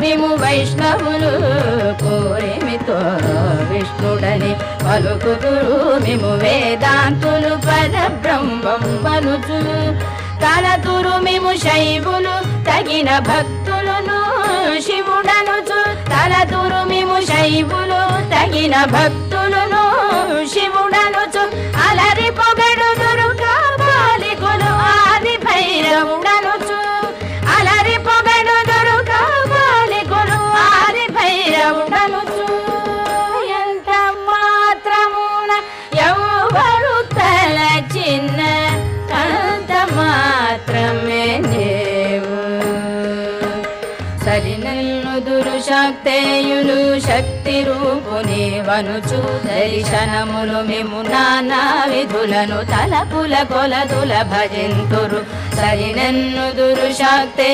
మిము వైష్ణవులు కోరిమితో విష్ణుడని పలుకుదురు మిము వేదాంతులు పరబ్రహ్మం మనుచు తలతురు మిము శైవులు తగిన భక్తులను శివుడనుచు తలతురు మిము శైవులు తగిన భక్తులను శివుడనుచు అలరి పొగడుదురు కాపాలికులు ఆది భైరవుడనుచు అలరి పొగడుదురు కాపాలికులు ఆది భైరవుడనుచు ఎంత మాత్రమున ఎవరు తలచిన అంత మాత్రమే నీవు సరినల్లుదురు శక్తేయులు శక్తి రూపుని వనుచు దర్శనములు మిము నానా విధులను తలపుల కొలదుల భజింతురు సరినన్నుదురు శక్తే